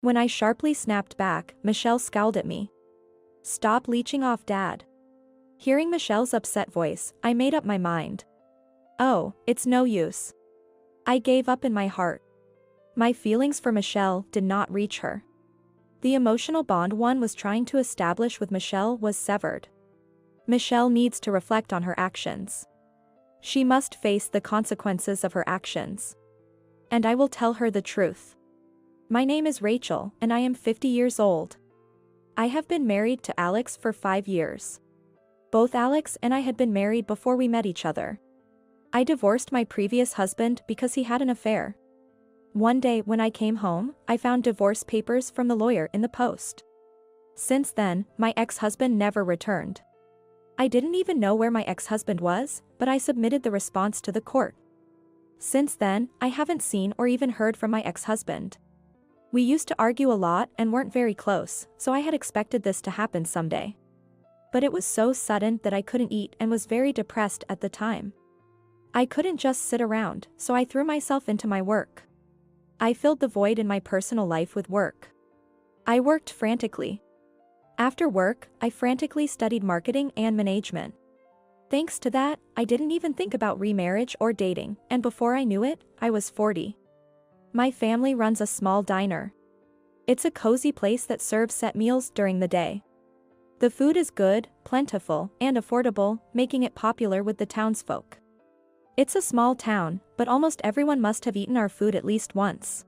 When I sharply snapped back, Michelle scowled at me. "Stop leeching off Dad." Hearing Michelle's upset voice, I made up my mind. Oh, it's no use. I gave up in my heart. My feelings for Michelle did not reach her. The emotional bond one was trying to establish with Michelle was severed. Michelle needs to reflect on her actions. She must face the consequences of her actions. And I will tell her the truth. My name is Rachel, and I am 50 years old. I have been married to Alex for 5 years. Both Alex and I had been married before we met each other. I divorced my previous husband because he had an affair. One day when I came home, I found divorce papers from the lawyer in the post. Since then, my ex-husband never returned. I didn't even know where my ex-husband was, but I submitted the response to the court. Since then, I haven't seen or even heard from my ex-husband. We used to argue a lot and weren't very close, so I had expected this to happen someday. But it was so sudden that I couldn't eat and was very depressed at the time. I couldn't just sit around, so I threw myself into my work. I filled the void in my personal life with work. I worked frantically. After work, I frantically studied marketing and management. Thanks to that, I didn't even think about remarriage or dating, and before I knew it, I was 40. My family runs a small diner. It's a cozy place that serves set meals during the day. The food is good, plentiful, and affordable, making it popular with the townsfolk. It's a small town, but almost everyone must have eaten our food at least once.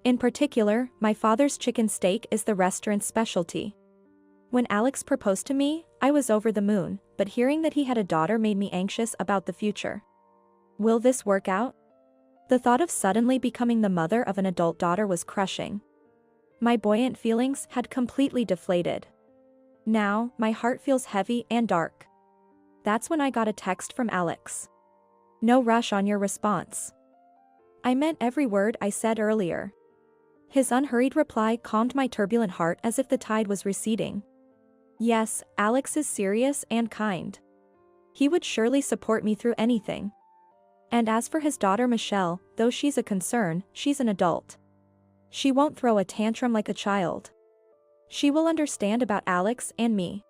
In particular, my father's chicken steak is the restaurant's specialty. When Alex proposed to me, I was over the moon, but hearing that he had a daughter made me anxious about the future. Will this work out? The thought of suddenly becoming the mother of an adult daughter was crushing. My buoyant feelings had completely deflated. Now, my heart feels heavy and dark. That's when I got a text from Alex. No rush on your response. I meant every word I said earlier. His unhurried reply calmed my turbulent heart as if the tide was receding. Yes, Alex is serious and kind. He would surely support me through anything. And as for his daughter Michelle, though she's a concern, she's an adult. She won't throw a tantrum like a child. She will understand about Alex and me.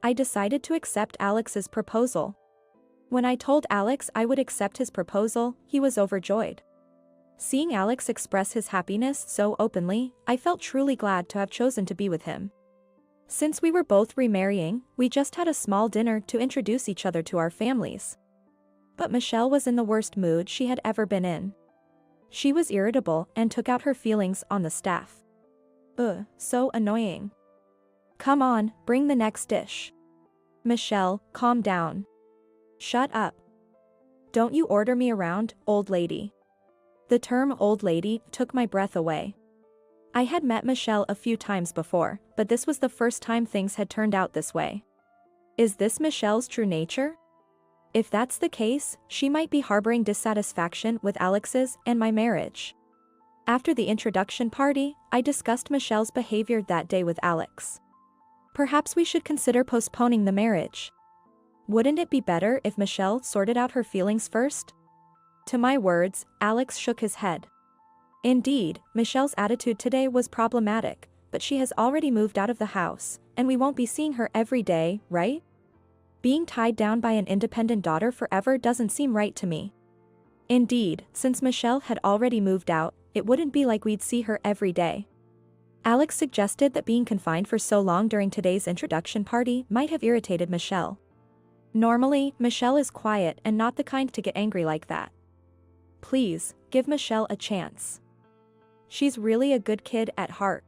I decided to accept Alex's proposal. When I told Alex I would accept his proposal, he was overjoyed. Seeing Alex express his happiness so openly, I felt truly glad to have chosen to be with him. Since we were both remarrying, we just had a small dinner to introduce each other to our families. But Michelle was in the worst mood she had ever been in. She was irritable and took out her feelings on the staff. So annoying. Come on, bring the next dish. Michelle, calm down. Shut up. Don't you order me around, old lady. The term old lady took my breath away. I had met Michelle a few times before, but this was the first time things had turned out this way. Is this Michelle's true nature? If that's the case, she might be harboring dissatisfaction with Alex's and my marriage. After the introduction party, I discussed Michelle's behavior that day with Alex. Perhaps we should consider postponing the marriage. Wouldn't it be better if Michelle sorted out her feelings first? To my words, Alex shook his head. Indeed, Michelle's attitude today was problematic, but she has already moved out of the house, and we won't be seeing her every day, right? Being tied down by an independent daughter forever doesn't seem right to me. Indeed, since Michelle had already moved out, it wouldn't be like we'd see her every day. Alex suggested that being confined for so long during today's introduction party might have irritated Michelle. Normally, Michelle is quiet and not the kind to get angry like that. Please, give Michelle a chance. She's really a good kid at heart.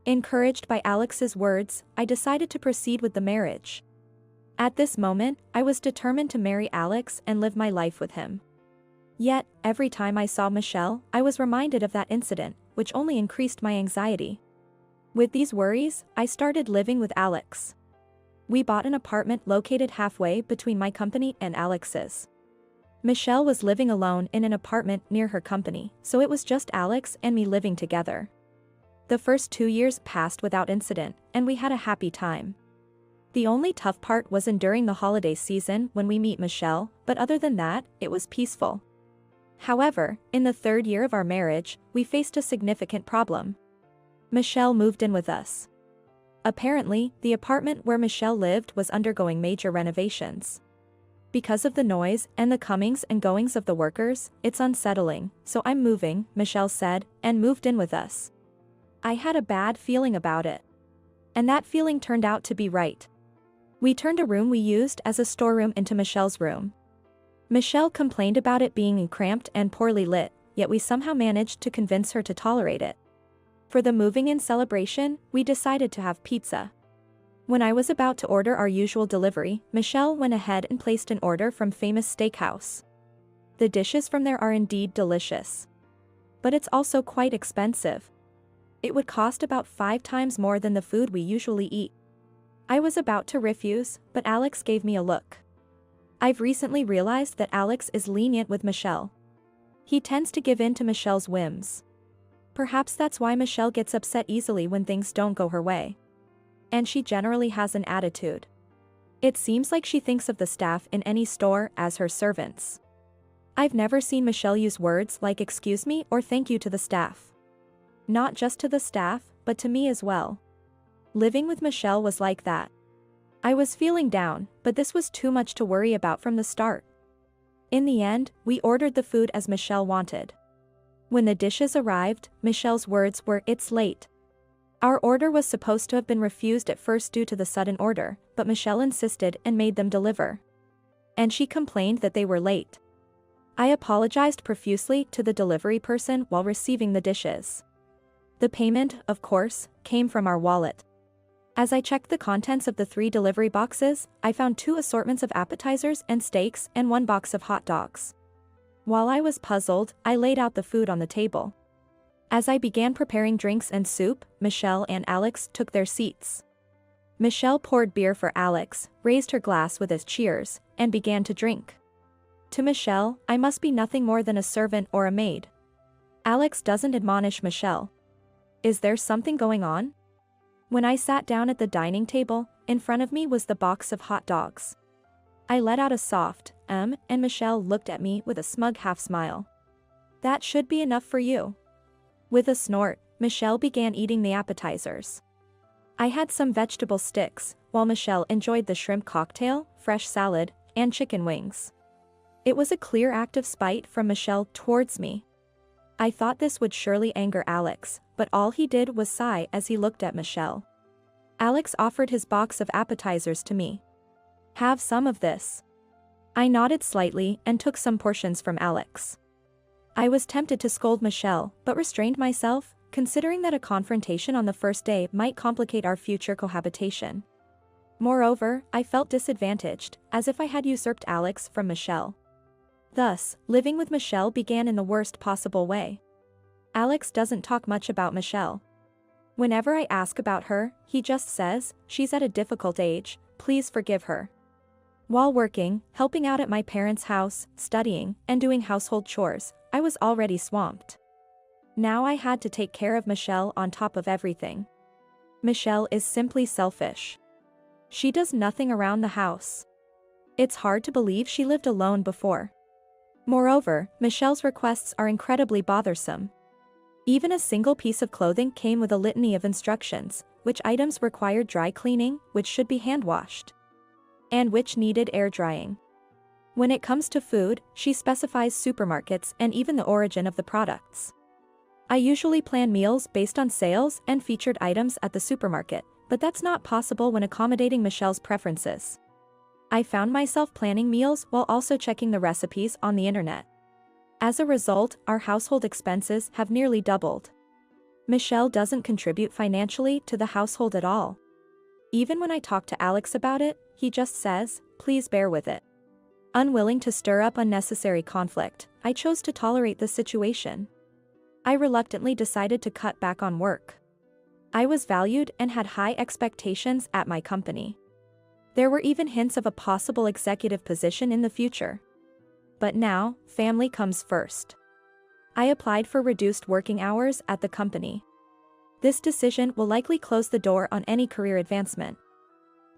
Encouraged by Alex's words, I decided to proceed with the marriage. At this moment, I was determined to marry Alex and live my life with him. Yet, every time I saw Michelle, I was reminded of that incident, which only increased my anxiety. With these worries, I started living with Alex. We bought an apartment located halfway between my company and Alex's. Michelle was living alone in an apartment near her company, so it was just Alex and me living together. The first 2 years passed without incident, and we had a happy time. The only tough part was during the holiday season when we meet Michelle, but other than that, it was peaceful. However, in the 3rd year of our marriage, we faced a significant problem. Michelle moved in with us. Apparently, the apartment where Michelle lived was undergoing major renovations. Because of the noise and the comings and goings of the workers, it's unsettling, so I'm moving, Michelle said, and moved in with us. I had a bad feeling about it. And that feeling turned out to be right. We turned a room we used as a storeroom into Michelle's room. Michelle complained about it being cramped and poorly lit, yet we somehow managed to convince her to tolerate it. For the moving-in celebration, we decided to have pizza. When I was about to order our usual delivery, Michelle went ahead and placed an order from Famous Steakhouse. The dishes from there are indeed delicious. But it's also quite expensive. It would cost about 5 times more than the food we usually eat. I was about to refuse, but Alex gave me a look. I've recently realized that Alex is lenient with Michelle. He tends to give in to Michelle's whims. Perhaps that's why Michelle gets upset easily when things don't go her way. And she generally has an attitude. It seems like she thinks of the staff in any store as her servants. I've never seen Michelle use words like excuse me or thank you to the staff. Not just to the staff, but to me as well. Living with Michelle was like that. I was feeling down, but this was too much to worry about from the start. In the end, we ordered the food as Michelle wanted. When the dishes arrived, Michelle's words were, "It's late." Our order was supposed to have been refused at first due to the sudden order, but Michelle insisted and made them deliver. And she complained that they were late. I apologized profusely to the delivery person while receiving the dishes. The payment, of course, came from our wallet. As I checked the contents of the 3 delivery boxes, I found 2 assortments of appetizers and steaks and 1 box of hot dogs. While I was puzzled, I laid out the food on the table. As I began preparing drinks and soup, Michelle and Alex took their seats. Michelle poured beer for Alex, raised her glass with a cheers, and began to drink. To Michelle, I must be nothing more than a servant or a maid. Alex doesn't admonish Michelle. Is there something going on? When I sat down at the dining table, in front of me was the box of hot dogs. I let out a soft, and Michelle looked at me with a smug half-smile. That should be enough for you. With a snort, Michelle began eating the appetizers. I had some vegetable sticks, while Michelle enjoyed the shrimp cocktail, fresh salad, and chicken wings. It was a clear act of spite from Michelle towards me. I thought this would surely anger Alex, but all he did was sigh as he looked at Michelle. Alex offered his box of appetizers to me. Have some of this. I nodded slightly and took some portions from Alex. I was tempted to scold Michelle, but restrained myself, considering that a confrontation on the first day might complicate our future cohabitation. Moreover, I felt disadvantaged, as if I had usurped Alex from Michelle. Thus, living with Michelle began in the worst possible way. Alex doesn't talk much about Michelle. Whenever I ask about her, he just says, "She's at a difficult age, please forgive her." While working, helping out at my parents' house, studying, and doing household chores, I was already swamped. Now I had to take care of Michelle on top of everything. Michelle is simply selfish. She does nothing around the house. It's hard to believe she lived alone before. Moreover, Michelle's requests are incredibly bothersome. Even a single piece of clothing came with a litany of instructions, which items required dry cleaning, which should be hand-washed, and which needed air drying. When it comes to food, she specifies supermarkets and even the origin of the products. I usually plan meals based on sales and featured items at the supermarket, but that's not possible when accommodating Michelle's preferences. I found myself planning meals while also checking the recipes on the internet. As a result, our household expenses have nearly doubled. Michelle doesn't contribute financially to the household at all. Even when I talk to Alex about it, he just says, "Please bear with it." Unwilling to stir up unnecessary conflict, I chose to tolerate the situation. I reluctantly decided to cut back on work. I was valued and had high expectations at my company. There were even hints of a possible executive position in the future. But now, family comes first. I applied for reduced working hours at the company. This decision will likely close the door on any career advancement.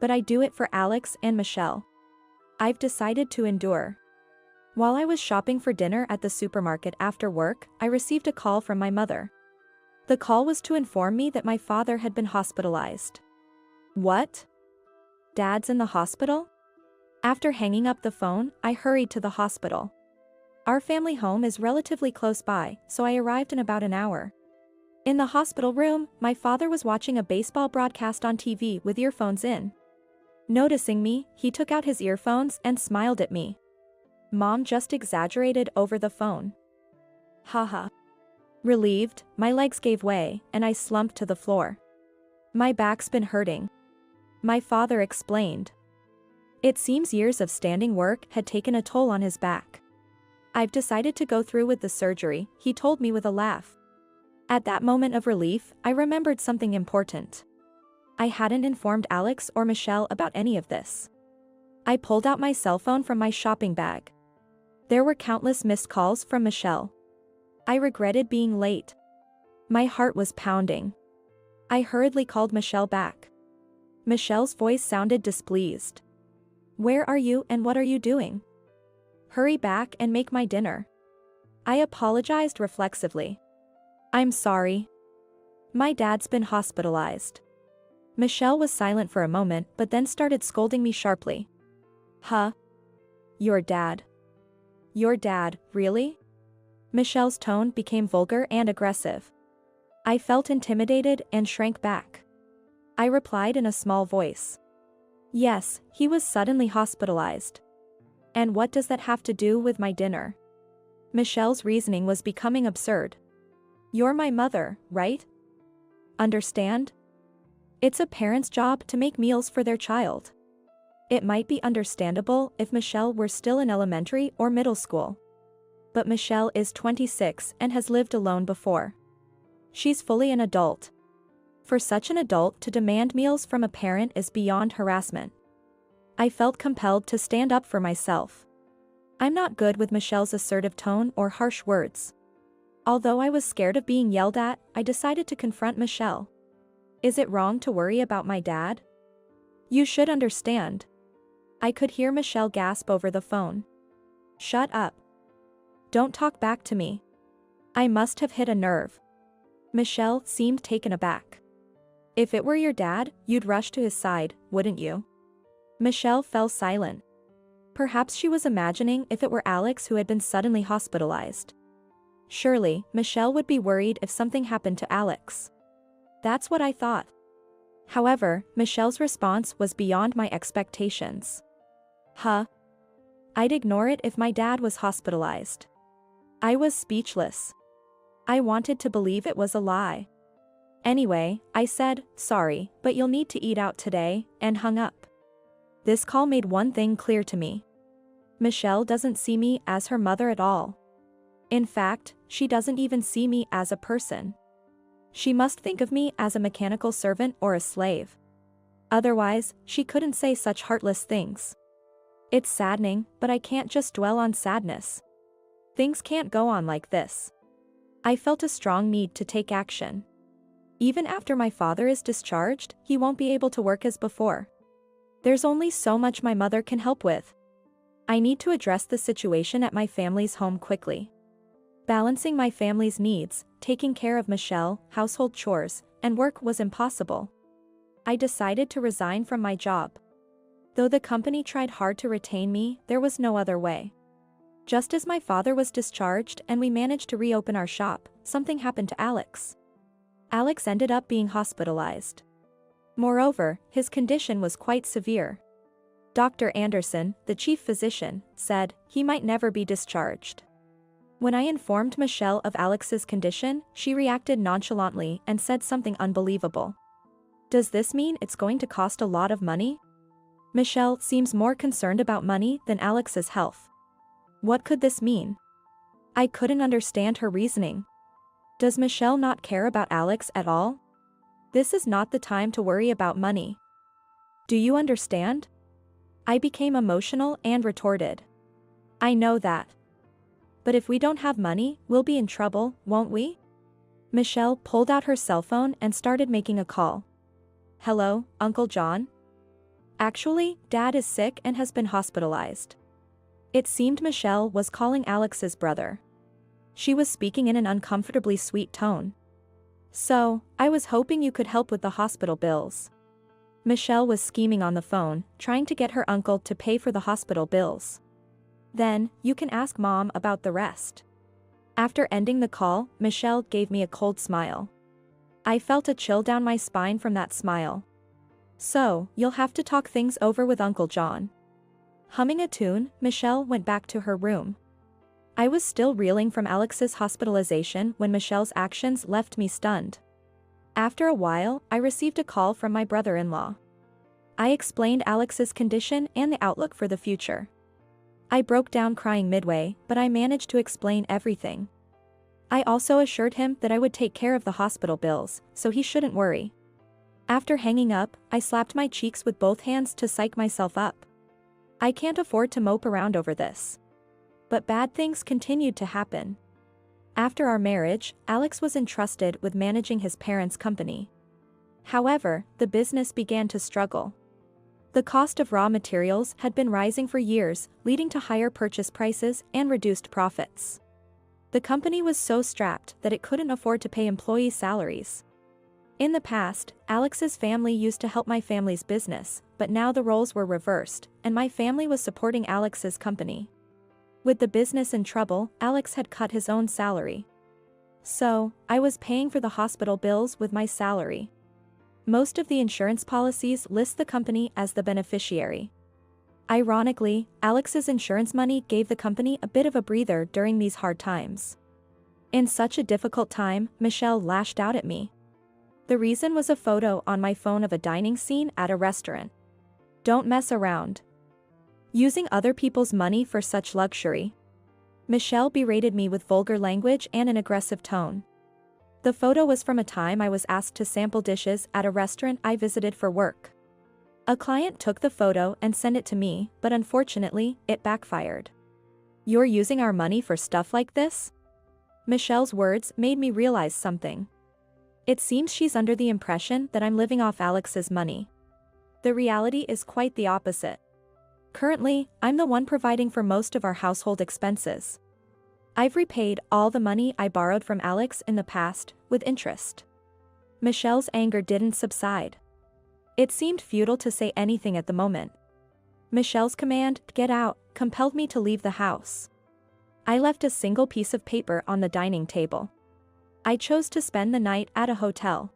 But I do it for Alex and Michelle. I've decided to endure. While I was shopping for dinner at the supermarket after work, I received a call from my mother. The call was to inform me that my father had been hospitalized. What? Dad's in the hospital? After hanging up the phone, I hurried to the hospital. Our family home is relatively close by, so I arrived in about an hour. In the hospital room, my father was watching a baseball broadcast on TV with earphones in. Noticing me, he took out his earphones and smiled at me. Mom just exaggerated over the phone. Haha. Relieved, my legs gave way, and I slumped to the floor. My back's been hurting. My father explained. It seems years of standing work had taken a toll on his back. I've decided to go through with the surgery, he told me with a laugh. At that moment of relief, I remembered something important. I hadn't informed Alex or Michelle about any of this. I pulled out my cell phone from my shopping bag. There were countless missed calls from Michelle. I regretted being late. My heart was pounding. I hurriedly called Michelle back. Michelle's voice sounded displeased. Where are you and what are you doing? Hurry back and make my dinner. I apologized reflexively. I'm sorry. My dad's been hospitalized. Michelle was silent for a moment but then started scolding me sharply. Huh? Your dad? Your dad, really? Michelle's tone became vulgar and aggressive. I felt intimidated and shrank back. I replied in a small voice. Yes, he was suddenly hospitalized. And what does that have to do with my dinner? Michelle's reasoning was becoming absurd. You're my mother, right? Understand? It's a parent's job to make meals for their child. It might be understandable if Michelle were still in elementary or middle school. But Michelle is 26 and has lived alone before. She's fully an adult. For such an adult to demand meals from a parent is beyond harassment. I felt compelled to stand up for myself. I'm not good with Michelle's assertive tone or harsh words. Although I was scared of being yelled at, I decided to confront Michelle. Is it wrong to worry about my dad? You should understand. I could hear Michelle gasp over the phone. Shut up. Don't talk back to me. I must have hit a nerve. Michelle seemed taken aback. If it were your dad, you'd rush to his side, wouldn't you? Michelle fell silent. Perhaps she was imagining if it were Alex who had been suddenly hospitalized. Surely, Michelle would be worried if something happened to Alex. That's what I thought. However, Michelle's response was beyond my expectations. Huh? I'd ignore it if my dad was hospitalized. I was speechless. I wanted to believe it was a lie. Anyway, I said, sorry, but you'll need to eat out today, and hung up. This call made one thing clear to me. Michelle doesn't see me as her mother at all. In fact, she doesn't even see me as a person. She must think of me as a mechanical servant or a slave. Otherwise, she couldn't say such heartless things. It's saddening, but I can't just dwell on sadness. Things can't go on like this. I felt a strong need to take action. Even after my father is discharged, he won't be able to work as before. There's only so much my mother can help with. I need to address the situation at my family's home quickly. Balancing my family's needs, taking care of Michelle, household chores, and work was impossible. I decided to resign from my job. Though the company tried hard to retain me, there was no other way. Just as my father was discharged and we managed to reopen our shop, something happened to Alex. Alex ended up being hospitalized. Moreover, his condition was quite severe. Dr. Anderson, the chief physician, said he might never be discharged. When I informed Michelle of Alex's condition, she reacted nonchalantly and said something unbelievable. Does this mean it's going to cost a lot of money? Michelle seems more concerned about money than Alex's health. What could this mean? I couldn't understand her reasoning. Does Michelle not care about Alex at all? This is not the time to worry about money. Do you understand? I became emotional and retorted. I know that. But if we don't have money, we'll be in trouble, won't we? Michelle pulled out her cell phone and started making a call. Hello, Uncle John? Actually, Dad is sick and has been hospitalized. It seemed Michelle was calling Alex's brother. She was speaking in an uncomfortably sweet tone. So, I was hoping you could help with the hospital bills. Michelle was scheming on the phone, trying to get her uncle to pay for the hospital bills. Then, you can ask Mom about the rest. After ending the call, Michelle gave me a cold smile. I felt a chill down my spine from that smile. So, you'll have to talk things over with Uncle John. Humming a tune, Michelle went back to her room. I was still reeling from Alex's hospitalization when Michelle's actions left me stunned. After a while, I received a call from my brother-in-law. I explained Alex's condition and the outlook for the future. I broke down crying midway, but I managed to explain everything. I also assured him that I would take care of the hospital bills, so he shouldn't worry. After hanging up, I slapped my cheeks with both hands to psych myself up. I can't afford to mope around over this. But bad things continued to happen. After our marriage, Alex was entrusted with managing his parents' company. However, the business began to struggle. The cost of raw materials had been rising for years, leading to higher purchase prices and reduced profits. The company was so strapped that it couldn't afford to pay employees' salaries. In the past, Alex's family used to help my family's business, but now the roles were reversed, and my family was supporting Alex's company. With the business in trouble, Alex had cut his own salary. So, I was paying for the hospital bills with my salary. Most of the insurance policies list the company as the beneficiary. Ironically, Alex's insurance money gave the company a bit of a breather during these hard times. In such a difficult time, Michelle lashed out at me. The reason was a photo on my phone of a dining scene at a restaurant. Don't mess around. Using other people's money for such luxury. Michelle berated me with vulgar language and an aggressive tone. The photo was from a time I was asked to sample dishes at a restaurant I visited for work. A client took the photo and sent it to me, but unfortunately, it backfired. You're using our money for stuff like this? Michelle's words made me realize something. It seems she's under the impression that I'm living off Alex's money. The reality is quite the opposite. Currently, I'm the one providing for most of our household expenses. I've repaid all the money I borrowed from Alex in the past, with interest. Michelle's anger didn't subside. It seemed futile to say anything at the moment. Michelle's command, "Get out," compelled me to leave the house. I left a single piece of paper on the dining table. I chose to spend the night at a hotel.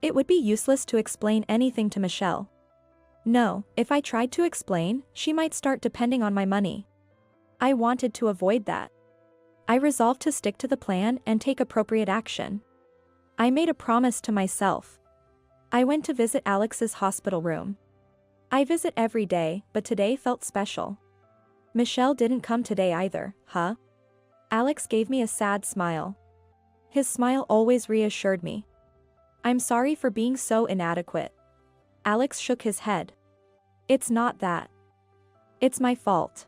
It would be useless to explain anything to Michelle. No, if I tried to explain, she might start depending on my money. I wanted to avoid that. I resolved to stick to the plan and take appropriate action. I made a promise to myself. I went to visit Alex's hospital room. I visit every day, but today felt special. Michelle didn't come today either, huh? Alex gave me a sad smile. His smile always reassured me. I'm sorry for being so inadequate. Alex shook his head. It's not that. It's my fault.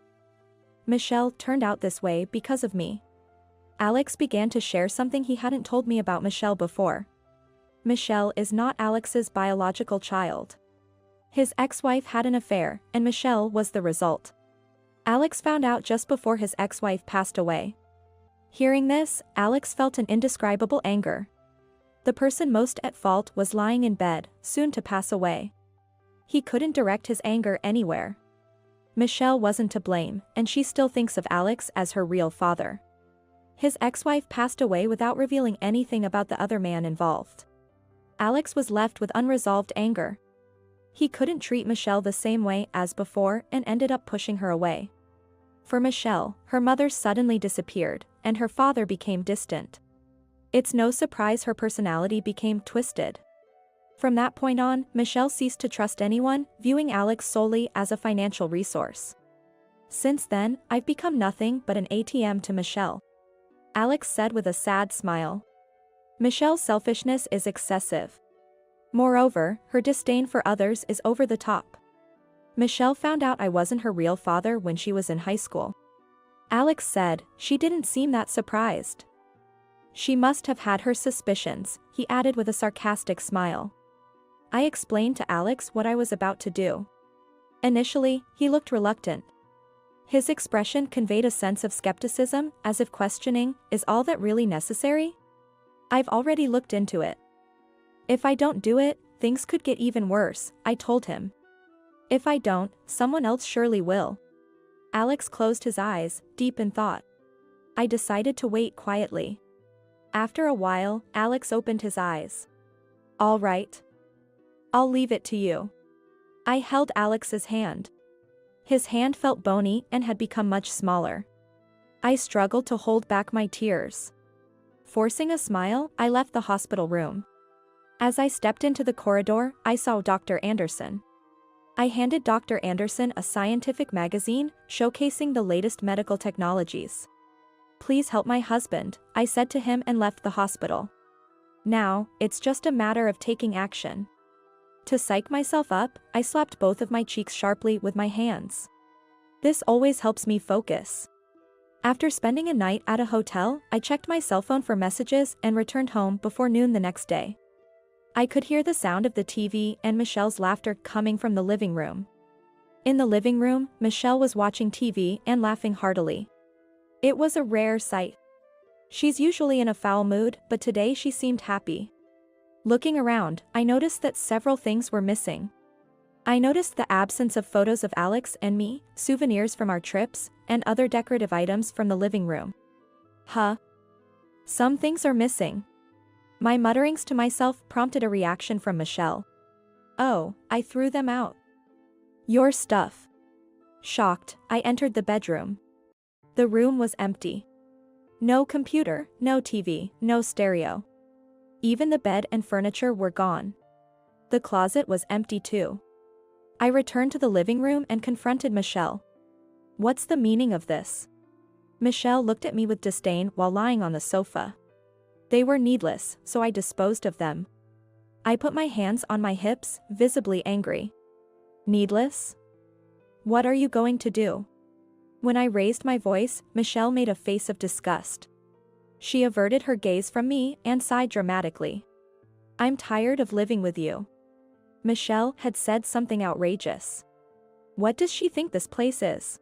Michelle turned out this way because of me. Alex began to share something he hadn't told me about Michelle before. Michelle is not Alex's biological child. His ex-wife had an affair, and Michelle was the result. Alex found out just before his ex-wife passed away. Hearing this, Alex felt an indescribable anger. The person most at fault was lying in bed, soon to pass away. He couldn't direct his anger anywhere. Michelle wasn't to blame, and she still thinks of Alex as her real father. His ex-wife passed away without revealing anything about the other man involved. Alex was left with unresolved anger. He couldn't treat Michelle the same way as before and ended up pushing her away. For Michelle, her mother suddenly disappeared, and her father became distant. It's no surprise her personality became twisted. From that point on, Michelle ceased to trust anyone, viewing Alex solely as a financial resource. Since then, I've become nothing but an ATM to Michelle. Alex said with a sad smile. Michelle's selfishness is excessive. Moreover, her disdain for others is over the top. Michelle found out I wasn't her real father when she was in high school. Alex said she didn't seem that surprised. She must have had her suspicions, he added with a sarcastic smile. I explained to Alex what I was about to do. Initially, he looked reluctant. His expression conveyed a sense of skepticism, as if questioning, is all that really necessary? I've already looked into it. If I don't do it, things could get even worse, I told him. If I don't, someone else surely will. Alex closed his eyes, deep in thought. I decided to wait quietly. After a while, Alex opened his eyes. All right. I'll leave it to you. I held Alex's hand. His hand felt bony and had become much smaller. I struggled to hold back my tears. Forcing a smile, I left the hospital room. As I stepped into the corridor, I saw Dr. Anderson. I handed Dr. Anderson a scientific magazine showcasing the latest medical technologies. Please help my husband, I said to him and left the hospital. Now, it's just a matter of taking action. To psych myself up, I slapped both of my cheeks sharply with my hands. This always helps me focus. After spending a night at a hotel, I checked my cell phone for messages and returned home before noon the next day. I could hear the sound of the TV and Michelle's laughter coming from the living room. In the living room, Michelle was watching TV and laughing heartily. It was a rare sight. She's usually in a foul mood, but today she seemed happy. Looking around, I noticed that several things were missing. I noticed the absence of photos of Alex and me, souvenirs from our trips, and other decorative items from the living room. Huh? Some things are missing. My mutterings to myself prompted a reaction from Michelle. Oh, I threw them out. Your stuff. Shocked, I entered the bedroom. The room was empty. No computer, no TV, no stereo. Even the bed and furniture were gone. The closet was empty too. I returned to the living room and confronted Michelle. What's the meaning of this? Michelle looked at me with disdain while lying on the sofa. They were needless, so I disposed of them. I put my hands on my hips, visibly angry. Needless? What are you going to do? When I raised my voice, Michelle made a face of disgust. She averted her gaze from me and sighed dramatically. I'm tired of living with you. Michelle had said something outrageous. What does she think this place is?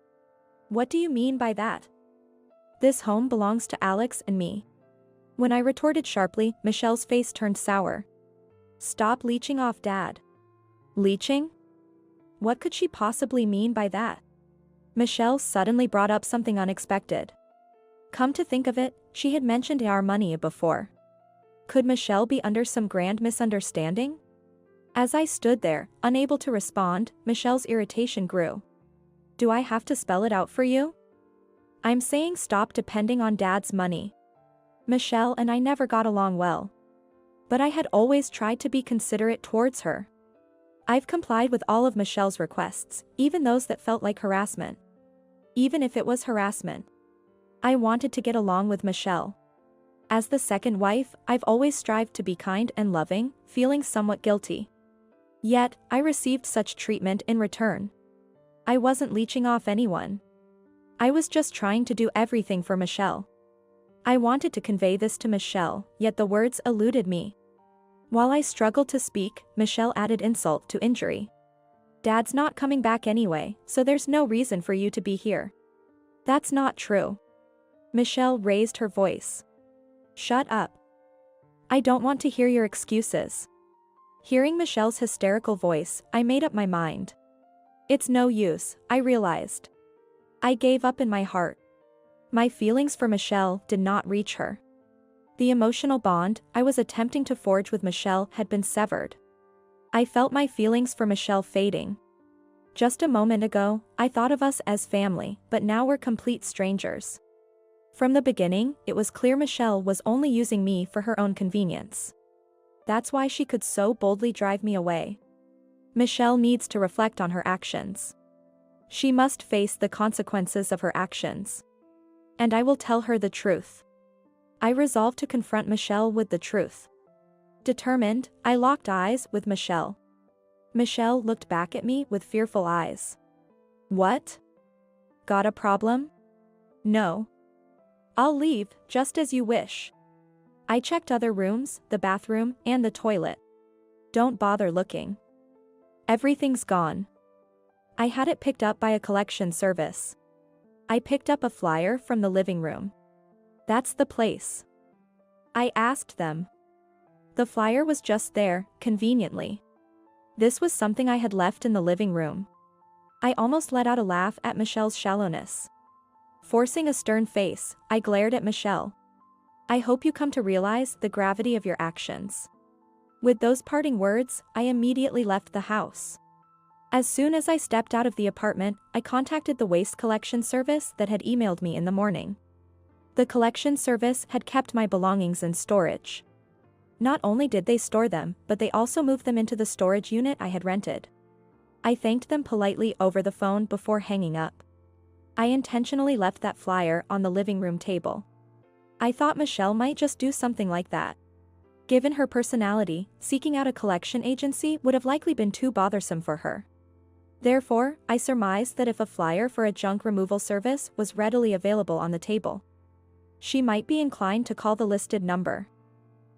What do you mean by that? This home belongs to Alex and me. When I retorted sharply, Michelle's face turned sour. Stop leeching off Dad. Leeching? What could she possibly mean by that? Michelle suddenly brought up something unexpected. Come to think of it, she had mentioned our money before. Could Michelle be under some grand misunderstanding? As I stood there, unable to respond, Michelle's irritation grew. Do I have to spell it out for you? I'm saying stop depending on Dad's money. Michelle and I never got along well. But I had always tried to be considerate towards her. I've complied with all of Michelle's requests, even those that felt like harassment. Even if it was harassment. I wanted to get along with Michelle. As the second wife, I've always strived to be kind and loving, feeling somewhat guilty. Yet, I received such treatment in return. I wasn't leeching off anyone. I was just trying to do everything for Michelle. I wanted to convey this to Michelle, yet the words eluded me. While I struggled to speak, Michelle added insult to injury. Dad's not coming back anyway, so there's no reason for you to be here. That's not true. Michelle raised her voice. Shut up. I don't want to hear your excuses. Hearing Michelle's hysterical voice, I made up my mind. It's no use, I realized. I gave up in my heart. My feelings for Michelle did not reach her. The emotional bond I was attempting to forge with Michelle had been severed. I felt my feelings for Michelle fading. Just a moment ago, I thought of us as family, but now we're complete strangers. From the beginning, it was clear Michelle was only using me for her own convenience. That's why she could so boldly drive me away. Michelle needs to reflect on her actions. She must face the consequences of her actions. And I will tell her the truth. I resolved to confront Michelle with the truth. Determined, I locked eyes with Michelle. Michelle looked back at me with fearful eyes. What? Got a problem? No. I'll leave, just as you wish. I checked other rooms, the bathroom, and the toilet. Don't bother looking. Everything's gone. I had it picked up by a collection service. I picked up a flyer from the living room. That's the place. I asked them. The flyer was just there, conveniently. This was something I had left in the living room. I almost let out a laugh at Michelle's shallowness. Forcing a stern face, I glared at Michelle. I hope you come to realize the gravity of your actions. With those parting words, I immediately left the house. As soon as I stepped out of the apartment, I contacted the waste collection service that had emailed me in the morning. The collection service had kept my belongings in storage. Not only did they store them, but they also moved them into the storage unit I had rented. I thanked them politely over the phone before hanging up. I intentionally left that flyer on the living room table. I thought Michelle might just do something like that. Given her personality, seeking out a collection agency would have likely been too bothersome for her. Therefore, I surmised that if a flyer for a junk removal service was readily available on the table, she might be inclined to call the listed number.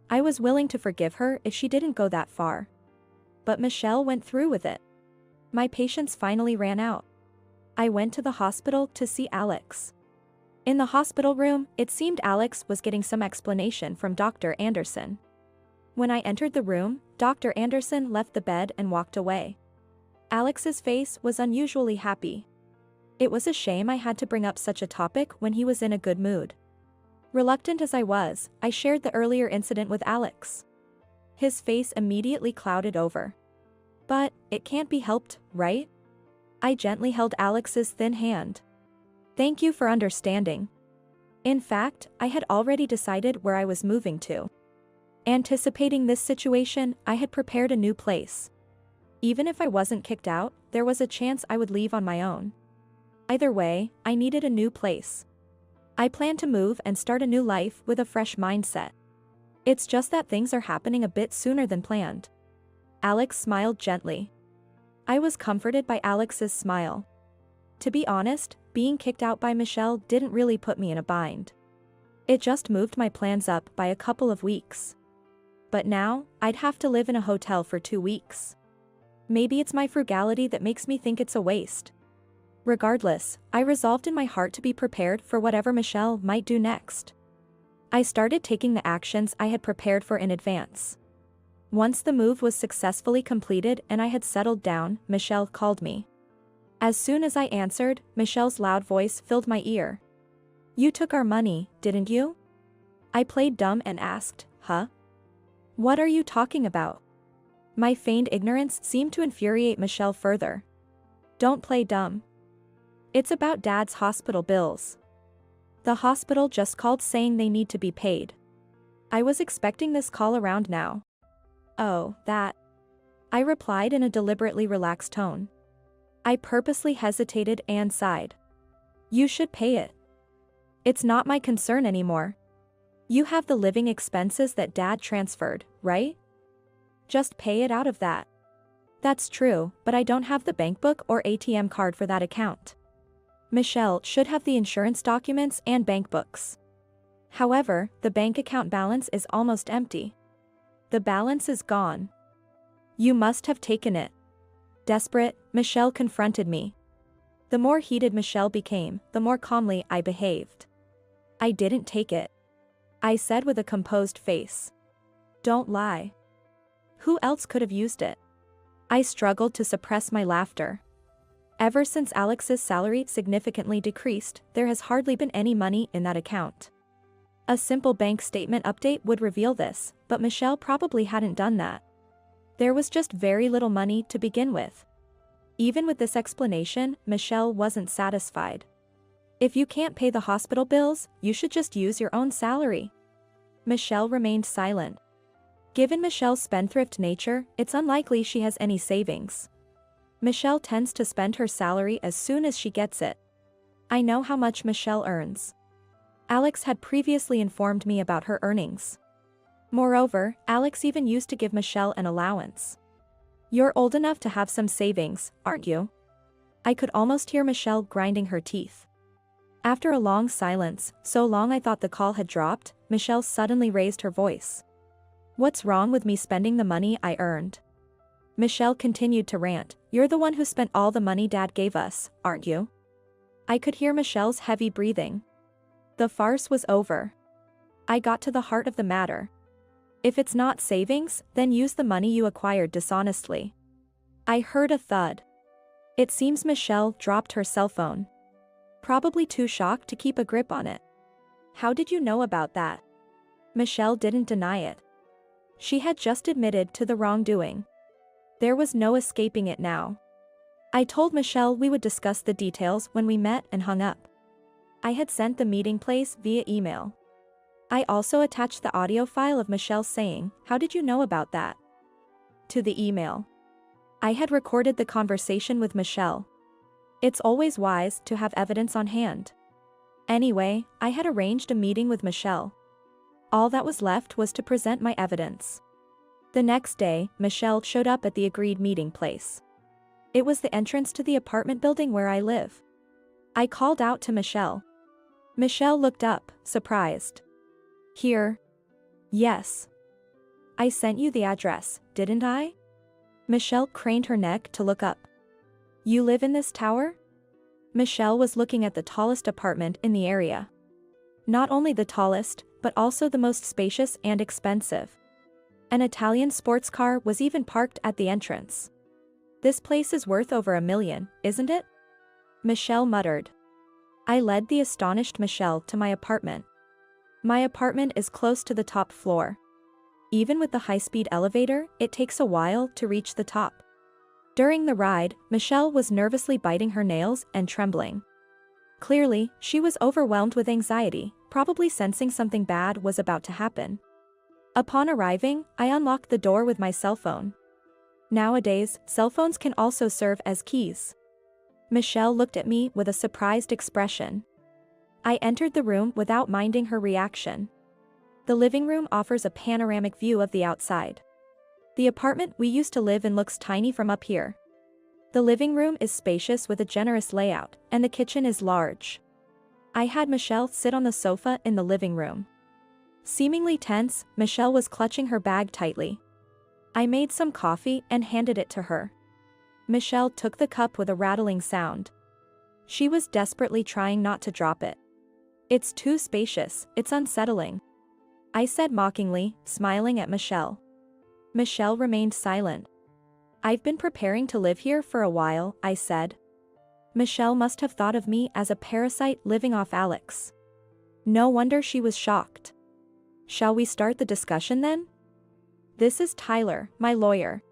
I was willing to forgive her if she didn't go that far. But Michelle went through with it. My patience finally ran out. I went to the hospital to see Alex. In the hospital room, it seemed Alex was getting some explanation from Dr. Anderson. When I entered the room, Dr. Anderson left the bed and walked away. Alex's face was unusually happy. It was a shame I had to bring up such a topic when he was in a good mood. Reluctant as I was, I shared the earlier incident with Alex. His face immediately clouded over. But, it can't be helped, right? I gently held Alex's thin hand. Thank you for understanding. In fact, I had already decided where I was moving to. Anticipating this situation, I had prepared a new place. Even if I wasn't kicked out, there was a chance I would leave on my own. Either way, I needed a new place. I planned to move and start a new life with a fresh mindset. It's just that things are happening a bit sooner than planned. Alex smiled gently. I was comforted by Alex's smile. To be honest, being kicked out by Michelle didn't really put me in a bind. It just moved my plans up by a couple of weeks. But now, I'd have to live in a hotel for 2 weeks. Maybe it's my frugality that makes me think it's a waste. Regardless, I resolved in my heart to be prepared for whatever Michelle might do next. I started taking the actions I had prepared for in advance. Once the move was successfully completed and I had settled down, Michelle called me. As soon as I answered, Michelle's loud voice filled my ear. You took our money, didn't you? I played dumb and asked, huh? What are you talking about? My feigned ignorance seemed to infuriate Michelle further. Don't play dumb. It's about Dad's hospital bills. The hospital just called saying they need to be paid. I was expecting this call around now. Oh, that. I replied in a deliberately relaxed tone. I purposely hesitated and sighed. You should pay it. It's not my concern anymore. You have the living expenses that Dad transferred, right? Just pay it out of that. That's true, but I don't have the bank book or ATM card for that account. Michelle should have the insurance documents and bank books. However, the bank account balance is almost empty. The balance is gone. You must have taken it. Desperate, Michelle confronted me. The more heated Michelle became, the more calmly I behaved. I didn't take it. I said with a composed face. Don't lie. Who else could have used it? I struggled to suppress my laughter. Ever since Alex's salary significantly decreased, there has hardly been any money in that account. A simple bank statement update would reveal this, but Michelle probably hadn't done that. There was just very little money to begin with. Even with this explanation, Michelle wasn't satisfied. If you can't pay the hospital bills, you should just use your own salary. Michelle remained silent. Given Michelle's spendthrift nature, it's unlikely she has any savings. Michelle tends to spend her salary as soon as she gets it. I know how much Michelle earns. Alex had previously informed me about her earnings. Moreover, Alex even used to give Michelle an allowance. You're old enough to have some savings, aren't you? I could almost hear Michelle grinding her teeth. After a long silence, so long I thought the call had dropped, Michelle suddenly raised her voice. What's wrong with me spending the money I earned? Michelle continued to rant. You're the one who spent all the money Dad gave us, aren't you? I could hear Michelle's heavy breathing. The farce was over. I got to the heart of the matter. If it's not savings, then use the money you acquired dishonestly. I heard a thud. It seems Michelle dropped her cell phone. Probably too shocked to keep a grip on it. How did you know about that? Michelle didn't deny it. She had just admitted to the wrongdoing. There was no escaping it now. I told Michelle we would discuss the details when we met and hung up. I had sent the meeting place via email. I also attached the audio file of Michelle saying, "How did you know about that?" to the email. I had recorded the conversation with Michelle. It's always wise to have evidence on hand. Anyway, I had arranged a meeting with Michelle. All that was left was to present my evidence. The next day, Michelle showed up at the agreed meeting place. It was the entrance to the apartment building where I live. I called out to Michelle. Michelle looked up, surprised. Here? Yes. I sent you the address, didn't I? Michelle craned her neck to look up. You live in this tower? Michelle was looking at the tallest apartment in the area. Not only the tallest, but also the most spacious and expensive. An Italian sports car was even parked at the entrance. This place is worth over $1 million, isn't it? Michelle muttered. I led the astonished Michelle to my apartment. My apartment is close to the top floor. Even with the high-speed elevator, it takes a while to reach the top. During the ride, Michelle was nervously biting her nails and trembling. Clearly, she was overwhelmed with anxiety, probably sensing something bad was about to happen. Upon arriving, I unlocked the door with my cell phone. Nowadays, cell phones can also serve as keys. Michelle looked at me with a surprised expression. I entered the room without minding her reaction. The living room offers a panoramic view of the outside. The apartment we used to live in looks tiny from up here. The living room is spacious with a generous layout, and the kitchen is large. I had Michelle sit on the sofa in the living room. Seemingly tense, Michelle was clutching her bag tightly. I made some coffee and handed it to her. Michelle took the cup with a rattling sound. She was desperately trying not to drop it. It's too spacious, it's unsettling. I said mockingly, smiling at Michelle. Michelle remained silent. I've been preparing to live here for a while, I said. Michelle must have thought of me as a parasite living off Alex. No wonder she was shocked. Shall we start the discussion then? This is Tyler, my lawyer.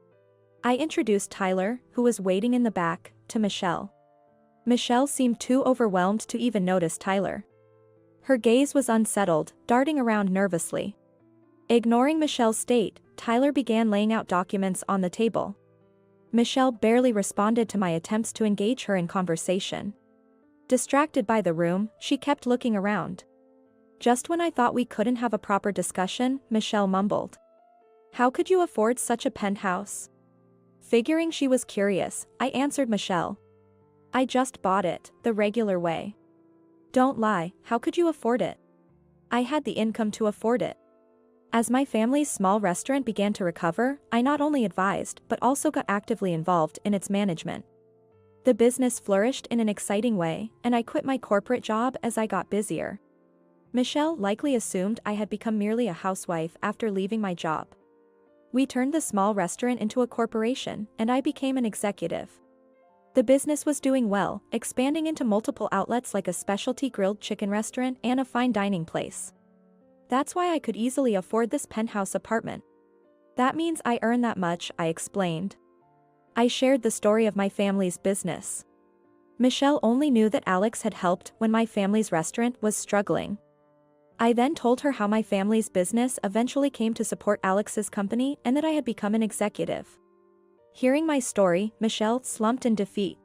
I introduced Tyler, who was waiting in the back, to Michelle. Michelle seemed too overwhelmed to even notice Tyler. Her gaze was unsettled, darting around nervously. Ignoring Michelle's state, Tyler began laying out documents on the table. Michelle barely responded to my attempts to engage her in conversation. Distracted by the room, she kept looking around. Just when I thought we couldn't have a proper discussion, Michelle mumbled. How could you afford such a penthouse? Figuring she was curious, I answered Michelle. I just bought it, the regular way. Don't lie, how could you afford it? I had the income to afford it. As my family's small restaurant began to recover, I not only advised but also got actively involved in its management. The business flourished in an exciting way, and I quit my corporate job as I got busier. Michelle likely assumed I had become merely a housewife after leaving my job. We turned the small restaurant into a corporation, and I became an executive. The business was doing well, expanding into multiple outlets like a specialty grilled chicken restaurant and a fine dining place. That's why I could easily afford this penthouse apartment. That means I earn that much, I explained. I shared the story of my family's business. Michelle only knew that Alex had helped when my family's restaurant was struggling. I then told her how my family's business eventually came to support Alex's company and that I had become an executive. Hearing my story, Michelle slumped in defeat.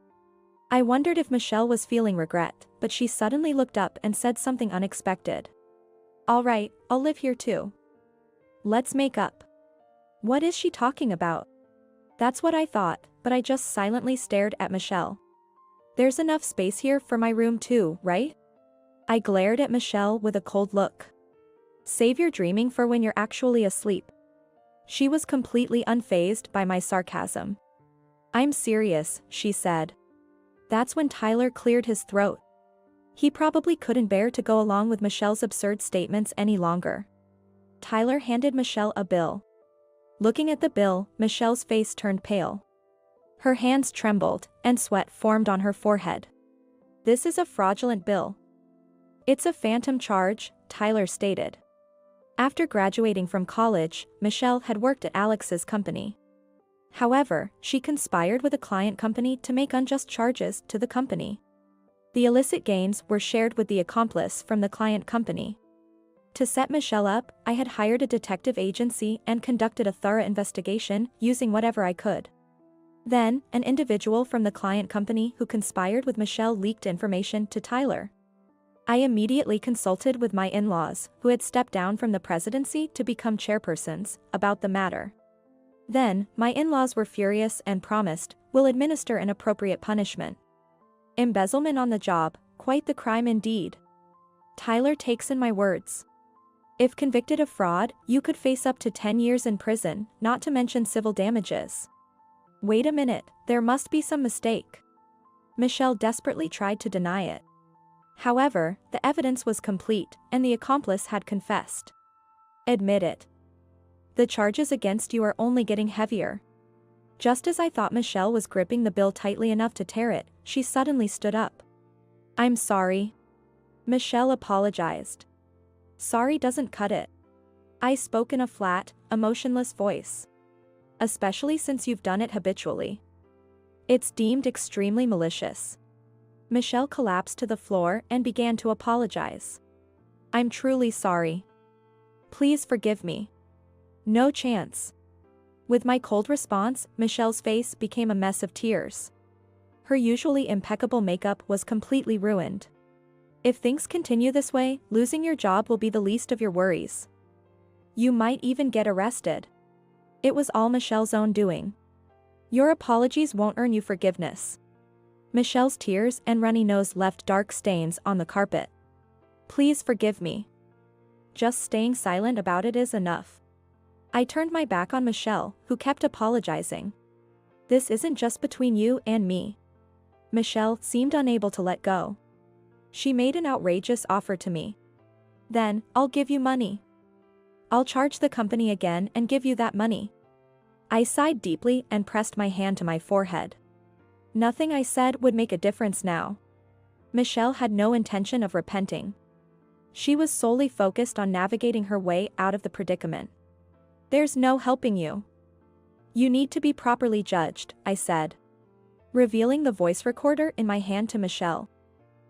I wondered if Michelle was feeling regret, but she suddenly looked up and said something unexpected. All right, I'll live here too. Let's make up. What is she talking about? That's what I thought, but I just silently stared at Michelle. There's enough space here for my room too, right? I glared at Michelle with a cold look. Save your dreaming for when you're actually asleep. She was completely unfazed by my sarcasm. I'm serious, she said. That's when Tyler cleared his throat. He probably couldn't bear to go along with Michelle's absurd statements any longer. Tyler handed Michelle a bill. Looking at the bill, Michelle's face turned pale. Her hands trembled, and sweat formed on her forehead. "This is a fraudulent bill." "It's a phantom charge," Tyler stated. After graduating from college, Michelle had worked at Alex's company. However, she conspired with a client company to make unjust charges to the company. The illicit gains were shared with the accomplice from the client company. To set Michelle up, I had hired a detective agency and conducted a thorough investigation using whatever I could. Then, an individual from the client company who conspired with Michelle leaked information to Tyler. I immediately consulted with my in-laws, who had stepped down from the presidency to become chairpersons, about the matter. Then, my in-laws were furious and promised, "We'll administer an appropriate punishment." Embezzlement on the job, quite the crime indeed. Tyler takes in my words. If convicted of fraud, you could face up to 10 years in prison, not to mention civil damages. Wait a minute, there must be some mistake. Michelle desperately tried to deny it. However, the evidence was complete, and the accomplice had confessed. Admit it. The charges against you are only getting heavier. Just as I thought Michelle was gripping the bill tightly enough to tear it, she suddenly stood up. "I'm sorry." Michelle apologized. "Sorry doesn't cut it." I spoke in a flat, emotionless voice. "Especially since you've done it habitually. It's deemed extremely malicious." Michelle collapsed to the floor and began to apologize. "I'm truly sorry. Please forgive me." "No chance." With my cold response, Michelle's face became a mess of tears. Her usually impeccable makeup was completely ruined. "If things continue this way, losing your job will be the least of your worries. You might even get arrested. It was all Michelle's own doing. Your apologies won't earn you forgiveness." Michelle's tears and runny nose left dark stains on the carpet. "Please forgive me. Just staying silent about it is enough." I turned my back on Michelle, who kept apologizing. "This isn't just between you and me." Michelle seemed unable to let go. She made an outrageous offer to me. "Then, I'll give you money. I'll charge the company again and give you that money." I sighed deeply and pressed my hand to my forehead. Nothing I said would make a difference now. Michelle had no intention of repenting. She was solely focused on navigating her way out of the predicament. "There's no helping you. You need to be properly judged," I said, revealing the voice recorder in my hand to Michelle.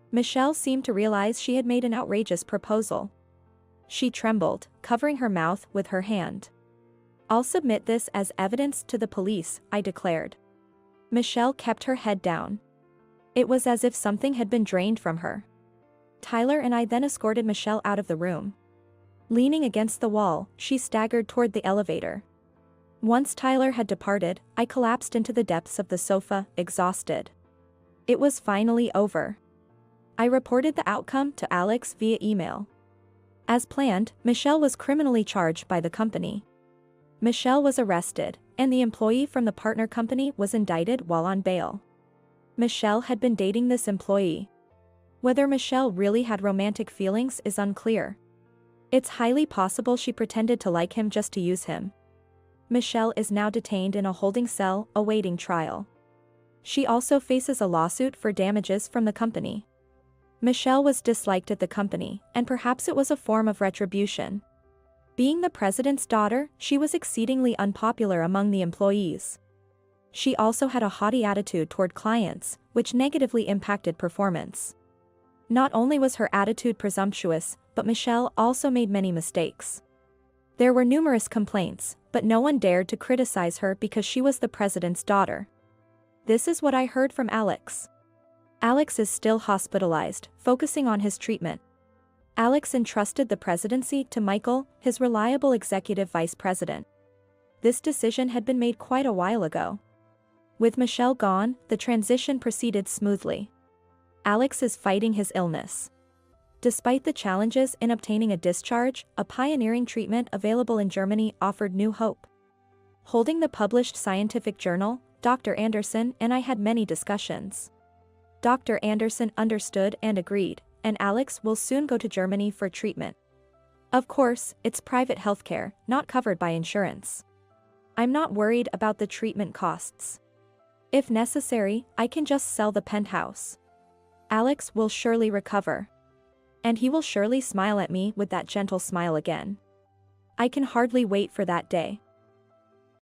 Michelle seemed to realize she had made an outrageous proposal. She trembled, covering her mouth with her hand. "I'll submit this as evidence to the police," I declared. Michelle kept her head down. It was as if something had been drained from her. Tyler and I then escorted Michelle out of the room. Leaning against the wall, she staggered toward the elevator. Once Tyler had departed, I collapsed into the depths of the sofa, exhausted. It was finally over. I reported the outcome to Alex via email. As planned, Michelle was criminally charged by the company. Michelle was arrested, and the employee from the partner company was indicted while on bail. Michelle had been dating this employee. Whether Michelle really had romantic feelings is unclear. It's highly possible she pretended to like him just to use him. Michelle is now detained in a holding cell, awaiting trial. She also faces a lawsuit for damages from the company. Michelle was disliked at the company, and perhaps it was a form of retribution. Being the president's daughter, she was exceedingly unpopular among the employees. She also had a haughty attitude toward clients, which negatively impacted performance. Not only was her attitude presumptuous, but Michelle also made many mistakes. There were numerous complaints, but no one dared to criticize her because she was the president's daughter. This is what I heard from Alex. Alex is still hospitalized, focusing on his treatment. Alex entrusted the presidency to Michael, his reliable executive vice president. This decision had been made quite a while ago. With Michelle gone, the transition proceeded smoothly. Alex is fighting his illness. Despite the challenges in obtaining a discharge, a pioneering treatment available in Germany offered new hope. Holding the published scientific journal, Dr. Anderson and I had many discussions. Dr. Anderson understood and agreed, and Alex will soon go to Germany for treatment. Of course, it's private healthcare, not covered by insurance. I'm not worried about the treatment costs. If necessary, I can just sell the penthouse. Alex will surely recover. And he will surely smile at me with that gentle smile again. I can hardly wait for that day.